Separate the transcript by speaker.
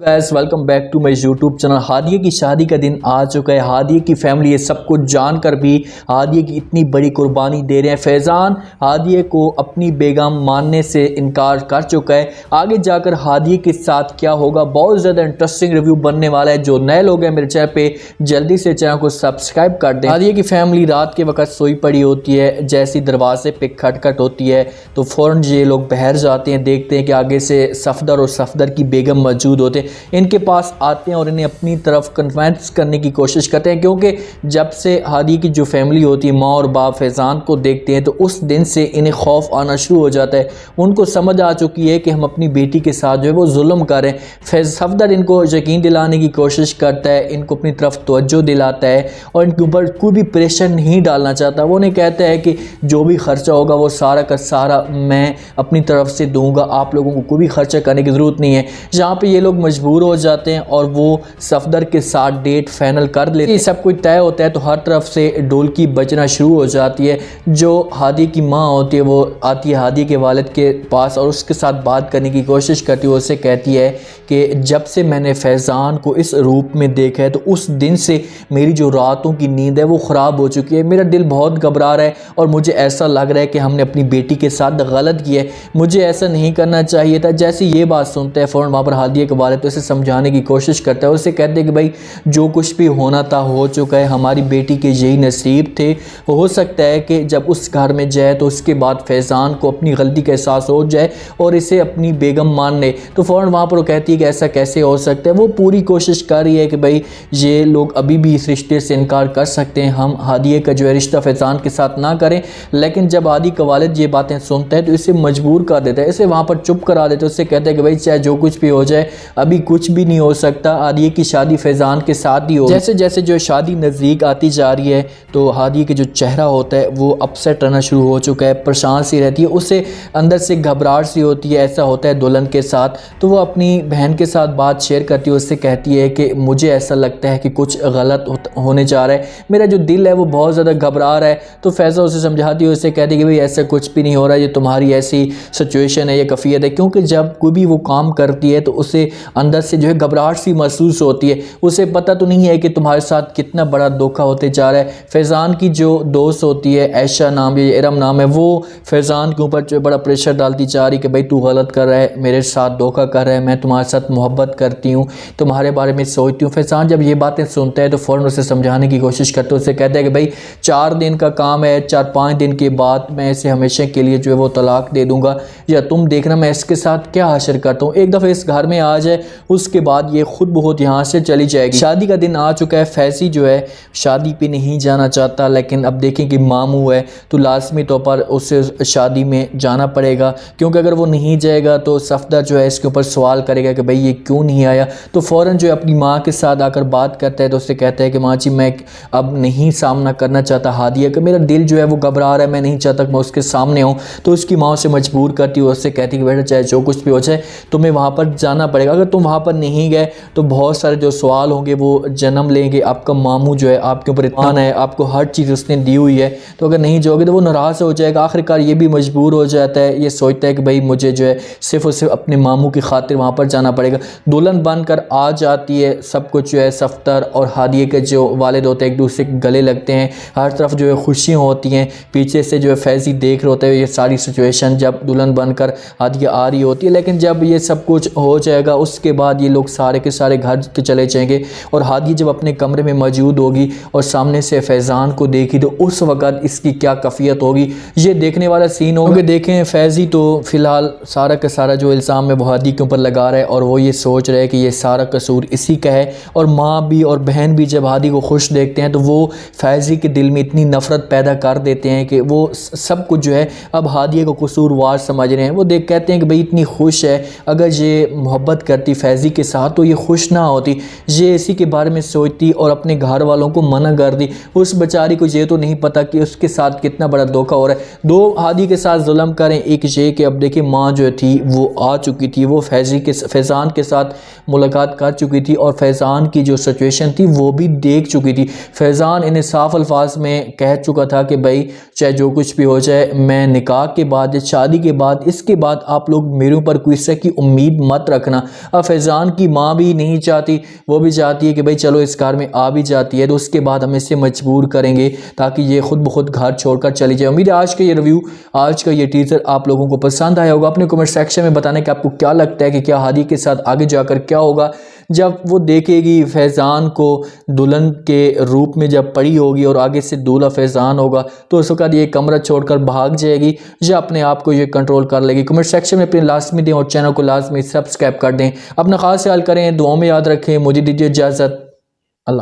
Speaker 1: Guys welcome back to my YouTube channel. Hadiya की शादी का दिन आ चुका है। हादिया की फैमिली ये सब कुछ जानकर भी हादिया की इतनी बड़ी कुर्बानी दे रहे हैं। फैज़ान हादिया को अपनी बेगम मानने से इनकार कर चुका है। आगे जाकर हादिया के साथ क्या होगा, बहुत ज़्यादा इंटरेस्टिंग रिव्यू बनने वाला है। जो नए लोग हैं मेरे चैनल पे जल्दी से चैनल को सब्सक्राइब कर दें। हादिया की फैमिली रात के वक्त सोई पड़ी होती है, जैसी दरवाजे पर खटखट होती है तो फ़ौरन ये लोग बाहर जाते हैं, देखते हैं कि आगे से सफदर और सफदर की बेगम मौजूद होते हैं। इनके पास आते हैं और इन्हें अपनी तरफ कन्विंस करने की कोशिश करते हैं, क्योंकि जब से हादी की जो फैमिली होती है, माँ और बाप फैज़ान को देखते हैं तो उस दिन से इन्हें खौफ आना शुरू हो जाता है। उनको समझ आ चुकी है कि हम अपनी बेटी के साथ जो है वो जुल्म कर रहे हैं। सफदर इनको यकीन दिलाने की कोशिश करता है, इनको अपनी तरफ तवज्जो दिलाता है और इनके ऊपर कोई भी प्रेशर नहीं डालना चाहता। वो उन्हें कहता है कि जो भी खर्चा होगा वो सारा का सारा मैं अपनी तरफ से दूंगा, आप लोगों को कोई भी खर्चा करने की ज़रूरत नहीं है। जहाँ पे ये लोग मजबूर हो जाते हैं और वो सफदर के साथ डेट फाइनल कर लेते हैं। सब कुछ तय होता है तो हर तरफ से ढोलकी बजना शुरू हो जाती है। जो हादी की माँ होती है वो आती है हादी के वालिद के पास और उसके साथ बात करने की कोशिश करती है। उससे कहती है कि जब से मैंने फैज़ान को इस रूप में देखा है तो उस दिन से मेरी जो रातों की नींद है वो ख़राब हो चुकी है। मेरा दिल बहुत घबरा रहा है और मुझे ऐसा लग रहा है कि हमने अपनी बेटी के साथ गलत किया है, मुझे ऐसा नहीं करना चाहिए था। जैसे ये बात सुनता है फ़ौरन वहाँ पर हादिया के वालिद तो उसे समझाने की कोशिश करता है। उसे कहते हैं कि भाई जो कुछ भी होना था हो चुका है, हमारी बेटी के यही नसीब थे। हो सकता है कि जब उस घर में जाए तो उसके बाद फैज़ान को अपनी गलती का एहसास हो जाए और इसे अपनी बेगम मान ले। तो फ़ौरन वहाँ पर वो कहती है कि ऐसा कैसे हो सकता है। वो पूरी कोशिश कर रही है कि भाई ये लोग अभी भी इस रिश्ते से इनकार कर सकते हैं, हम हादिया का जो है रिश्ता फैज़ान के साथ ना करें। लेकिन जब हादी का वालिद ये बातें सुनता है तो इसे मजबूर कर देता है, इसे वहाँ पर चुप करा देता है। उससे कहता है कि भाई चाहे जो कुछ भी हो जाए अभी कुछ भी नहीं हो सकता, हादिया की शादी फैज़ान के साथ ही हो। जैसे जैसे जो शादी नज़दीक आती जा रही है तो हादिया के जो चेहरा होता है वो अपसेट रहना शुरू हो चुका है, परेशान सी रहती है, उसे अंदर से घबराहट सी होती है। ऐसा होता है दुल्हन के साथ। तो वो अपनी बहन के साथ बात शेयर करती है, उससे कहती है कि मुझे ऐसा लगता है कि कुछ गलत होने जा रहा है, मेरा जो दिल है वो बहुत ज़्यादा घबरा रहा है। तो फैज़ा उसे समझाती है, उससे कहती है कि भाई ऐसा कुछ भी नहीं हो रहा है, ये तुम्हारी ऐसी सिचुएशन है, ये कफ़ियत है। क्योंकि जब कोई भी वो काम करती है तो उसे अंदर से जो है घबराहट सी महसूस होती है। उसे पता तो नहीं है कि तुम्हारे साथ कितना बड़ा धोखा होते जा रहा है। फैज़ान की जो दोस्त होती है ऐशा नाम या इरम नाम है, वो फैज़ान के ऊपर जो बड़ा प्रेशर डालती जा रही कि भाई तू गलत कर रहा है, मेरे साथ धोखा कर रहा है, मैं तुम्हारे साथ मोहब्बत करती हूँ, तुम्हारे बारे में सोचती हूँ। फैज़ान जब ये बातें सुनता है तो फ़ौरन उसे समझाने की कोशिश करते, उससे कहता है कि भाई 4 दिन का काम है, 4-5 दिन के बाद मैं इसे हमेशा के लिए जो है वो तलाक दे दूँगा, या तुम देखना मैं इसके साथ क्या हासिल करता हूँ। एक दफ़ा इस घर में आ जाए उसके बाद ये खुद बहुत यहाँ से चली जाएगी। शादी का दिन आ चुका है, फैज़ी जो है शादी पे नहीं जाना चाहता, लेकिन अब देखें कि मामू है तो लाजमी तौर पर उसे शादी में जाना पड़ेगा, क्योंकि अगर वो नहीं जाएगा तो सफदर जो है इसके ऊपर सवाल करेगा कि भाई ये क्यों नहीं आया। तो फ़ौरन जो है अपनी माँ के साथ आकर बात करता है तो उससे कहता है कि माँ जी मैं अब नहीं सामना करना चाहता हादिया का, मेरा दिल जो है वो घबरा रहा है, मैं नहीं चाहता कि मैं उसके सामने हूँ। तो उसकी माँ उसे मजबूर करती है, उससे कहती है कि बेटा चाहे जो कुछ भी हो जाए तुम्हें वहाँ पर जाना पड़ेगा, अगर तुम वहाँ पर नहीं गए तो बहुत सारे जो सवाल होंगे वो जन्म लेंगे। आपका मामू जो है आपके ऊपर इत्मीनान है, आपको हर चीज़ उसने दी हुई है, तो अगर नहीं जाओगे तो वो नाराज़ हो जाएगा। आखिरकार ये भी मजबूर हो जाता है, ये सोचता है कि भाई मुझे जो है सिर्फ और सिर्फ अपने मामू की खातिर वहाँ पर जाना पड़ेगा। दुल्हन बनकर आ जाती है, सब कुछ जो है सफदर और हादिया के जो वालिद होते हैं एक दूसरे के गले लगते हैं, हर तरफ जो है खुशियाँ होती हैं। पीछे से जो है फैज़ी देख रहे होते हैं ये सारी सिचुएशन जब दुल्हन बनकर हादिया आ रही होती है। लेकिन जब ये सब कुछ हो जाएगा उसके बाद ये लोग सारे के सारे घर के चले जाएंगे और हादिया जब अपने कमरे में मौजूद होगी और सामने से फैज़ान को देखी तो उस वक़्त इसकी क्या कफ़ियत होगी, ये देखने वाला सीन होगा। देखें फैज़ी तो फ़िलहाल सारा का सारा जो इल्ज़ाम है वो हादिया के ऊपर लगा रहा है और वो ये सोच रहे हैं कि ये सारा कसूर इसी का है। और माँ भी और बहन भी जब हादिया को खुश देखते हैं तो वो फैज़ी के दिल में इतनी नफ़रत पैदा कर देते हैं कि वो सब कुछ जो है अब हादिया को कसूरवार समझ रहे हैं। वो देख कहते हैं कि भाई इतनी खुश है, अगर ये मोहब्बत करती फैज़ी के साथ तो ये खुश ना होती, ये इसी के बारे में सोचती और अपने घर वालों को मना कर दी। उस बेचारी को ये तो नहीं पता कि उसके साथ कितना बड़ा धोखा हो रहा है। दो हादी के साथ जुल्म करें, एक ये कि अब देखिए माँ जो थी वो आ चुकी थी, वो फैज़ान के साथ मुलाकात कर चुकी थी और फैज़ान की जो सिचुएशन थी वो भी देख चुकी थी। फैज़ान इन्हें साफ अल्फाज में कह चुका था कि भाई चाहे जो कुछ भी हो जाए, मैं निकाह के बाद शादी के बाद इसके बाद आप लोग मेरे ऊपर कोई इससे की उम्मीद मत रखना। अब फैज़ान की माँ भी नहीं चाहती, वो भी चाहती है कि भाई चलो इस कार में आ भी जाती है तो उसके बाद हम इसे मजबूर करेंगे ताकि ये खुद ब खुद घर छोड़कर चली जाए। उम्मीद है आज का ये रिव्यू, आज का ये टीज़र आप लोगों को पसंद आया होगा। अपने कमेंट सेक्शन में बताने कि आपको क्या लगता है कि क्या हादी के साथ आगे जाकर क्या होगा जब वो देखेगी फैज़ान को दुल्हन के रूप में जब पड़ी होगी और आगे से दूल्हा फैज़ान होगा, तो उस वक्त ये कमरा छोड़कर भाग जाएगी या अपने आप को ये कंट्रोल कर लेगी। कमेंट सेक्शन में अपने लाजमी दें और चैनल को लाजमी सब्सक्राइब कर दें। अपना खास ख्याल करें, दुआओं में याद रखें। मुझे दीजिए इजाज़त।